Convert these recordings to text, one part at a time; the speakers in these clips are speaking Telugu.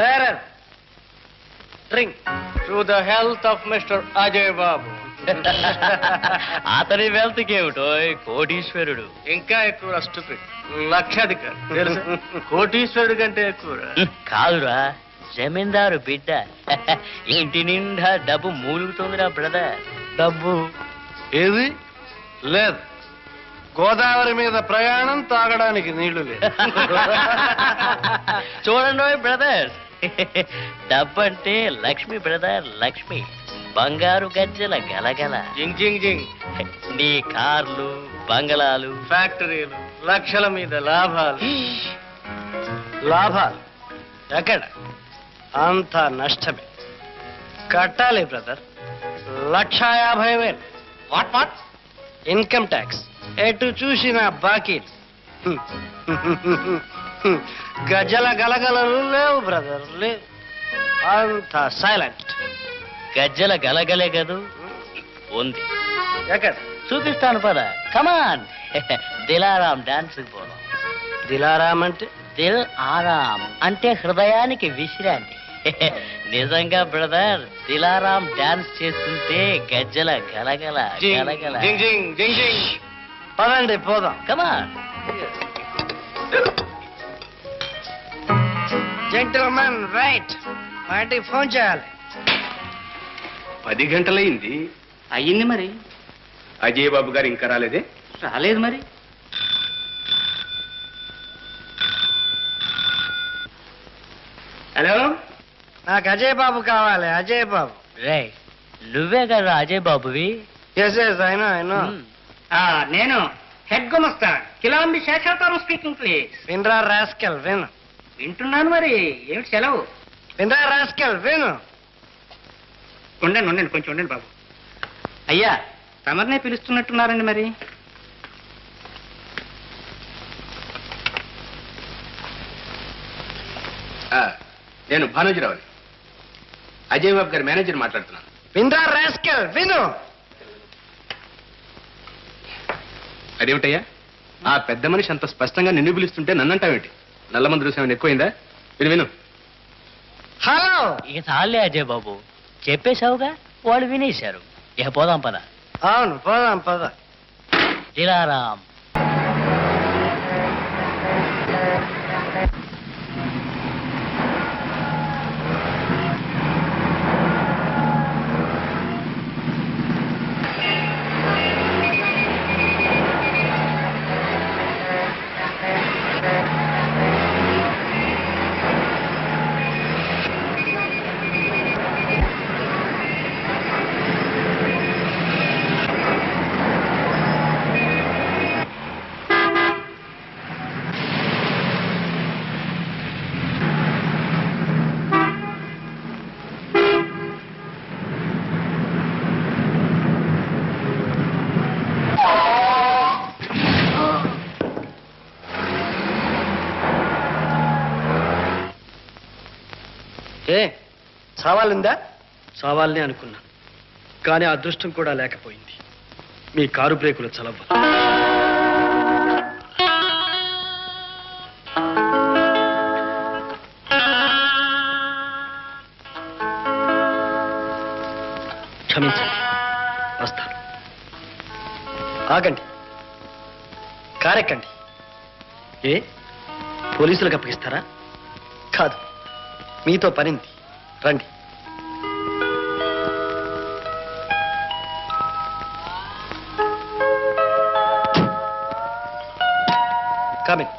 Bearer, drink to the health of Mr. Ajay Babu. అతని వెల్త్కి ఏమిటో కోటీశ్వరుడు. ఇంకా ఎక్కువ స్టూపిడ్, లక్షాధికారి తెలుసా? కోటీశ్వరుడి కంటే ఎక్కువ. కాదురా, జమీందారు బిడ్డ. ఇంటి నిండా డబ్బు మూలుగుతుందిరా బ్రదర్. డబ్బు ఏది లేదు. గోదావరి మీద ప్రయాణం, తాగడానికి నీళ్లు లేదు. చూడండి బ్రదర్, డబ్బంటే లక్ష్మి బ్రదర్, లక్ష్మి. బంగారు గజ్జల గలగల. జింగ్ జింగ్ జింగ్. నీ కార్లు, బంగళాలు, ఫ్యాక్టరీలు, లక్షల మీద లాభాలు. లాభాలు ఎక్కడ? అంత నష్టమే. కట్టాలి brother, 1,50,000. What what? Income tax. ఎటు చూసిన బాకీలు. గజల గలగలలు లేవు బ్రదర్, లేవు. అంత సైలెంట్. గజ్జల గలగలే కదూ ఉంది. ఎక్కడ? చూపిస్తాను పద. కమాన్. దిలారాం డాన్స్ పోదాం. దిలారాం అంటే? దిల్ ఆరాం అంటే హృదయానికి విశ్రాంతి. నిజంగా బ్రదర్, దిలారాం డాన్స్ చేస్తుంటే గజ్జల గలగల గలగల. జింగ్ జింగ్ జింగ్ జింగ్. పదండి పోదాం. కమాన్. Gentlemen right. వాటికి ఫోన్ చేయాలి. 10 గంటలైంది. అయ్యింది మరి. అజయ్ బాబు గారు ఇంకా రాలేదే? రాలేదు మరి. హలో, నాకు అజయ్ బాబు కావాలి. అజయ్ బాబు. రే, నువ్వే కదా అజయ్ బాబువి? ఎస్ ఎస్ అయినా అయినా. నేను హెడ్ గుమస్తా కిలాంబి శేషావతారం స్పీకింగ్ ప్లీజ్. వినరా రాస్కెల్, విను. వింటున్నాను మరి. ఏమిటి సెలవు? వినరా రాస్కెల్, విను. ఉండండి కొంచెం ఉండండి బాబు. అయ్యా, తమరినే పిలుస్తున్నట్టున్నారండి మరి. నేను భానుజీరావుని, అజయ్ బాబు గారి మేనేజర్ మాట్లాడుతున్నాను. వినరా రాస్కెల్, విను. అదేమిటయ్యా, ఆ పెద్ద మనిషి అంత స్పష్టంగా నిన్ను పిలుస్తుంటే నన్నంటావేంటి? నల్లమంది రుసేమని ఎక్కువైందా? విను. హలో. ఇక చాలే అజయ్ బాబు, చెప్పేశావుగా, వాళ్ళు వినేశారు. ఇక పోదాం పద. అవును పోదాం పద. దిలారాం. చావాలిందా? చావాలని అనుకున్నా, కానీ అదృష్టం కూడా లేకపోయింది. మీ కారు బ్రేకులు చలవ. క్షమించండి, వస్తాను. ఆగండి, కారెక్కండి. ఏ పోలీసులకు అప్పగిస్తారా? కాదు, మీతో పనింది. రండి. Come in.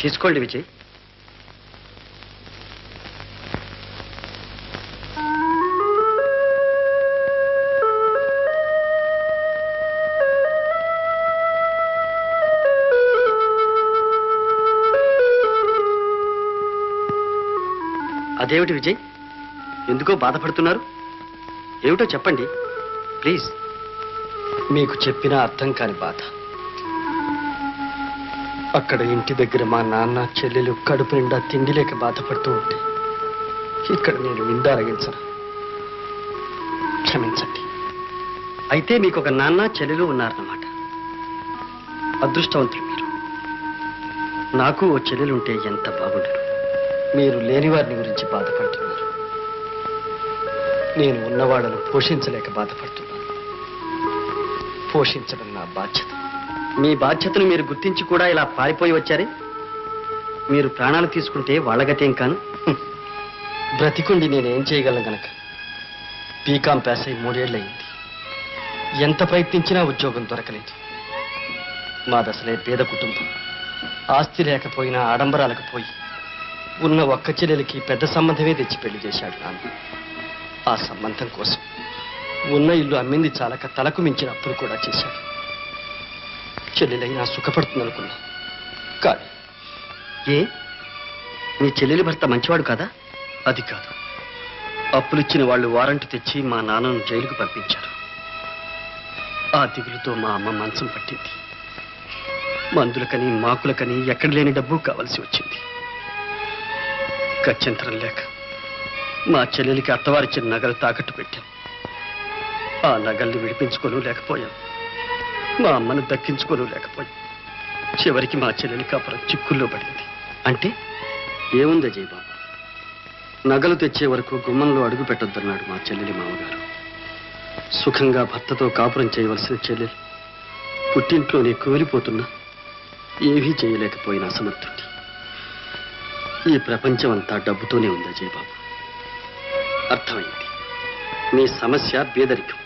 తీసుకోండి విజయ్. అదేమిటి విజయ్, ఎందుకో బాధపడుతున్నారు? ఏమిటో చెప్పండి ప్లీజ్. మీకు చెప్పిన అర్థం కాని బాధ. అక్కడ ఇంటి దగ్గర మా నాన్న చెల్లెలు కడుపు నిండా తిండి లేక బాధపడుతూ ఉంటే ఇక్కడ నేను నిండారగించను. క్షమించండి. అయితే మీకు ఒక నాన్న చెల్లెలు ఉన్నారన్నమాట. అదృష్టవంతులు మీరు. నాకు ఓ చెల్లెలుంటే ఎంత బాగుండదు. మీరు లేని వారిని గురించి బాధపడుతున్నారు. నేను ఉన్నవాళ్ళను పోషించలేక బాధపడుతున్నాను. పోషించడం నా బాధ్యత. మీ బాధ్యతను మీరు గుర్తించి కూడా ఇలా పారిపోయి వచ్చారే. మీరు ప్రాణాలు తీసుకుంటే వాళ్ళగతేం కాను. బ్రతికుండి నేనేం చేయగలను గనక. బీకాం పాస్ అయి 3 ఏళ్ళయింది. ఎంత ప్రయత్నించినా ఉద్యోగం దొరకలేదు. మాదసలే పేద కుటుంబం. ఆస్తి లేకపోయినా ఆడంబరాలకు పోయి ఉన్న ఒక్క చెల్లెలకి పెద్ద సంబంధమే తెచ్చి పెళ్లి చేశాడు నాన్న. ఆ సంబంధం కోసం ఉన్న ఇల్లు అమ్మింది చాలక తలకు మించిన అప్పులు కూడా చేశాడు. చెల్లెలైనా సుఖపడుతుందనుకున్నా. కానీ ఏ మీ చెల్లెలి భర్త మంచివాడు కాదా? అది కాదు. అప్పులిచ్చిన వాళ్ళు వారంట్ తెచ్చి మా నాన్నను జైలుకు పంపించారు. ఆ దిగులుతో మా అమ్మ మంచం పట్టింది. మందులకని మాకులకని ఎక్కడ లేని డబ్బు కావలసి వచ్చింది. గత్యంతరం లేక మా చెల్లెలికి అత్తవారిచ్చిన నగలు తాకట్టు పెట్టాం. ఆ నగల్ని విడిపించుకోను లేకపోయాం. మా అమ్మను దక్కించుకోను లేకపోయాం. చివరికి మా చెల్లెలి కాపురం చిక్కుల్లో పడింది. అంటే ఏముంది అజయ్ బాబు? నగలు తెచ్చే వరకు గుమ్మంలో అడుగు పెట్టొద్దన్నాడు మా చెల్లెలి మామగారు. సుఖంగా భర్తతో కాపురం చేయవలసిన చెల్లెలు పుట్టింట్లోనే కూలిపోతున్నా ఏవీ చేయలేకపోయిన అసమర్థుడి. ఈ ప్రపంచం అంతా డబ్బుతోనే ఉంది అజయ్ బాబు. అర్థమైంది. మీ సమస్య పేదరికం.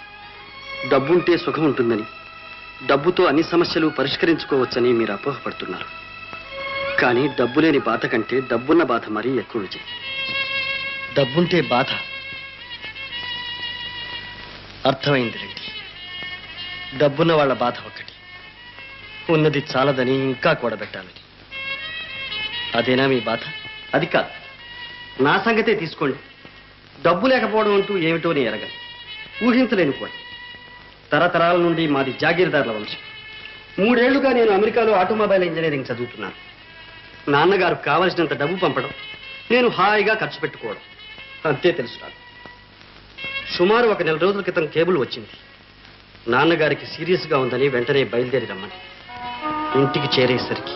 డబ్బుంటే సుఖం ఉంటుందని, డబ్బుతో అన్ని సమస్యలు పరిష్కరించుకోవచ్చని మీరు అపోహపడుతున్నారు. కానీ డబ్బు లేని బాధ కంటే డబ్బున్న బాధ మరీ ఎక్కువ విజయ్. డబ్బుంటే బాధ. అర్థమైంది రండి. డబ్బున్న వాళ్ళ బాధ ఒకటి. ఉన్నది చాలదని ఇంకా కూడబెట్టాలని. అదేనా మీ బాధ? అది కాదు. నా సంగతే తీసుకోండి. డబ్బు లేకపోవడం అంటూ ఏమిటో నేను ఎరగను. ఊహించలేను కూడా. తరతరాల నుండి మాది జాగీర్దారుల వంశం. 3 ఏళ్లుగా నేను అమెరికాలో ఆటోమొబైల్ ఇంజనీరింగ్ చదువుతున్నాను. నాన్నగారు కావలసినంత డబ్బు పంపడం, నేను హాయిగా ఖర్చు పెట్టుకోవడం అంతే తెలుసు నాకు. సుమారు 1 నెల రోజుల క్రితం కేబుల్ వచ్చింది. నాన్నగారికి సీరియస్గా ఉందని వెంటనే బయలుదేరి రమ్మని. ఇంటికి చేరేసరికి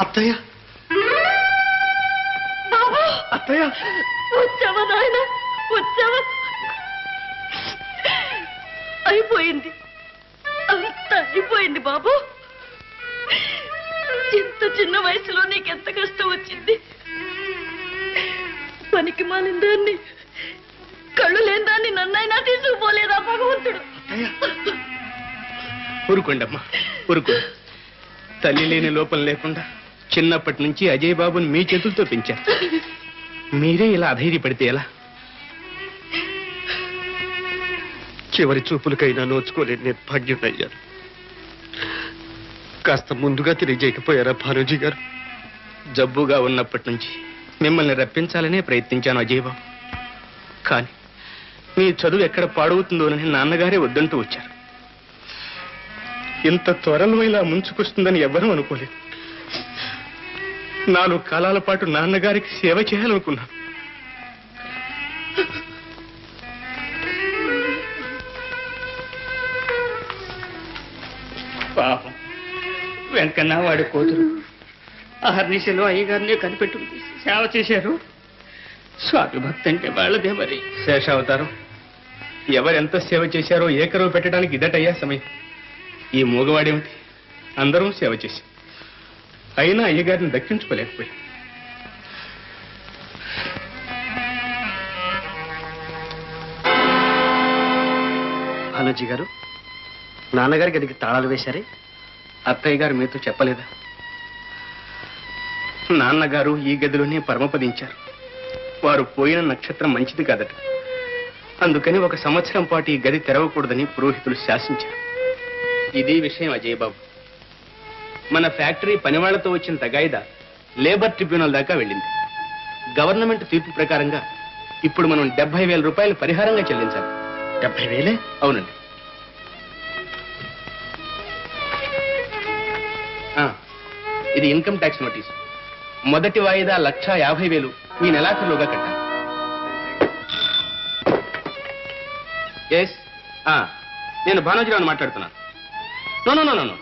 అత్తయ్య, అత్తయ్య, వచ్చావా నాయన? వచ్చావా? అయిపోయింది, అంత అయిపోయింది బాబు. ఇంత చిన్న వయసులో నీకెంత కష్టం వచ్చింది. పనికి మాలిన దాన్ని, కళ్ళు లేని దాన్ని నన్నైనా తీసుకుపోలేదా భగవంతుడు? ఊరుకోండమ్మా, ఊరుకోండి. తల్లి లేని లోపం లేకుండా చిన్నప్పటి నుంచి అజయ్ బాబుని మీ చేతులతో పెంచారు. మీరే ఇలా అధైర్యపడితే ఎలా? చివరి చూపులకైనా నోచుకోలేని నిర్భాగ్యుడయ్యాను. కాస్త ముందుగా తెలియజేయకపోయారా భానుజీ గారు? జబ్బుగా ఉన్నప్పటి నుంచి మిమ్మల్ని రప్పించాలనే ప్రయత్నించాను అజయ్ బాబు. కానీ మీ చదువు ఎక్కడ పాడవుతుందోనని నాన్నగారే వద్దంటూ వచ్చారు. ఇంత త్వరలో ఇలా ముంచుకొస్తుందని ఎవ్వరూ అనుకోలేదు. 4 కాలాల పాటు నాన్నగారికి సేవ చేయాలనుకున్నాను. పాపం వెంకన్న వాడి కూతురు అహర్నిశలో అయ్యగారిని కనిపెట్టు సేవ చేశారు. స్వామి భక్తి అంటే వాళ్ళదే మరి. శేషావతారం ఎవరెంత సేవ చేశారో ఏకరువు పెట్టడానికి ఇదటయ్యా సమయం. ఈ మూగవాడేమిటి, అందరూ సేవ చేశాం, అయినా అయ్యగారిని దక్కించుకోలేకపోయాం. భానుజీ గారు, నాన్నగారి గదికి తాళాలు వేశారే? అత్తయ్య గారు మీతో చెప్పలేదా? నాన్నగారు ఈ గదిలోనే పరమపదించారు. వారు పోయిన నక్షత్రం మంచిది కాదట. అందుకని 1 సంవత్సరం పాటు ఈ గది తెరవకూడదని పురోహితులు శాసించారు. ఇది విషయం అజయ్ బాబు. మన ఫ్యాక్టరీ పనివాళ్లతో వచ్చిన తగాయిదా లేబర్ ట్రిబ్యునల్ దాకా వెళ్ళింది. గవర్నమెంట్ తీర్పు ప్రకారంగా ఇప్పుడు మనం 70,000 రూపాయలు పరిహారంగా చెల్లించాలి. 70,000? అవునండి. ఇది ఇన్కమ్ ట్యాక్స్ నోటీస్. మొదటి వాయిదా 1,50,000 ఈ నెలాఖరులోగా కట్టాలి. ఎస్, నేను భానోజీరావుని మాట్లాడుతున్నాను. నో,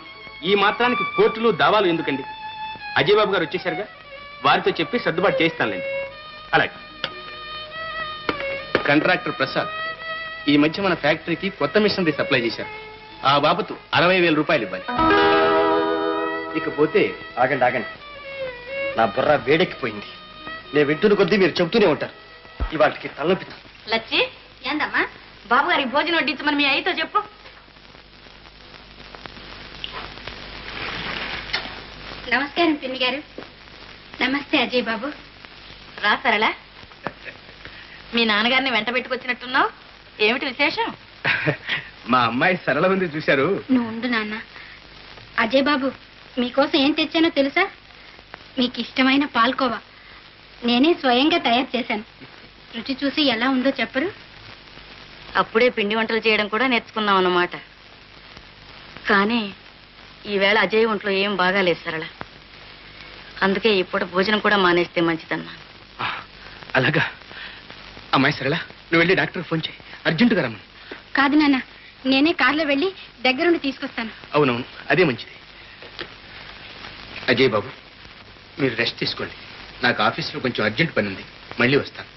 ఈ మాత్రానికి కోర్టులు దావాలు ఎందుకండి? అజయ్ బాబు గారు వచ్చేసారుగా, వారితో చెప్పి సర్దుబాటు చేయిస్తానులేండి. అలాగే. కాంట్రాక్టర్ ప్రసాద్ ఈ మధ్య మన ఫ్యాక్టరీకి కొత్త మిషనరీ సప్లై చేశారు. ఆ బాబతు 60,000 రూపాయలు ఇవ్వాలి. ఇకపోతే ఆగండి. నా బుర్ర వేడెక్కిపోయింది. నేను వింటున్న కొద్దీ మీరు చెబుతూనే ఉంటారు. ఇవాటికి తలనొప్పి. లచ్చి, ఏందమ్మా బాబు గారికి భోజనం వడ్డించమని మీ అయ్యతో చెప్పు. నమస్కారం పిన్ని గారు. నమస్తే అజయ్ బాబు. రా సరళ, మీ నాన్నగారిని వెంట పెట్టుకొచ్చినట్టున్నావు, ఏమిటి విశేషం? మా అమ్మాయి సరళ ఉంది చూశారు. నువ్వు ఉండు నాన్న. అజయ్ బాబు, మీకోసం ఏం తెచ్చానో తెలుసా? మీకు ఇష్టమైన పాల్కోవా నేనే స్వయంగా తయారు చేశాను. రుచి చూసి ఎలా ఉందో చెప్పరు? అప్పుడే పిండి వంటలు చేయడం కూడా నేర్చుకున్నాం అన్నమాట. కానీ ఈవేళ అజయ్ ఒంట్లో ఏం బాగాలేదు సరళ. అందుకే ఇప్పుడు భోజనం కూడా మానేస్తే మంచిదన్నాను. అలాగా? అమ్మాయి సరళ, నువ్వు వెళ్ళి డాక్టర్ ఫోన్ చేయి, అర్జెంటుగా రమ్మను. కాదు నాన్న, నేనే కార్లో వెళ్ళి దగ్గరుండి తీసుకొస్తాను. అవునవును, అదే మంచిది. అజయ్ బాబు, మీరు రెస్ట్ తీసుకోండి. నాకు ఆఫీస్లో కొంచెం అర్జెంట్ పని ఉంది, మళ్ళీ వస్తాను.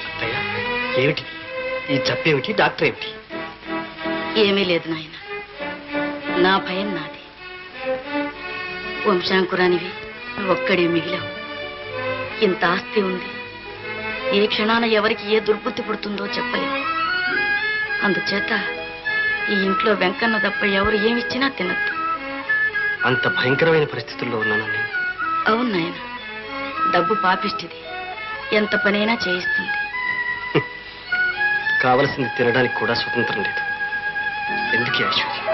అత్తయ్య, ఏమిటి ఈ జబ్బేమిటి, డాక్టర్ ఏమిటి? ఏమీ లేదు నాయన, నా భయం నాది. వంశాంకురానివి ఒక్కడే మిగిలావు. ఇంత ఆస్తి ఉంది, ఏ క్షణాన ఎవరికి ఏ దుర్బుద్ధి పుడుతుందో చెప్పలేము. అందుచేత ఈ ఇంట్లో వెంకన్న తప్ప ఎవరు ఏమిచ్చినా తినద్దు. అంత భయంకరమైన పరిస్థితుల్లో ఉన్నాను నేను. అవును నాయన, డబ్బు పాపిష్టిది, ఎంత పనైనా చేయిస్తుంది. కావలసింది తినడానికి కూడా స్వతంత్రం లేదు. ఎందుకే ఐశ్వర్యం?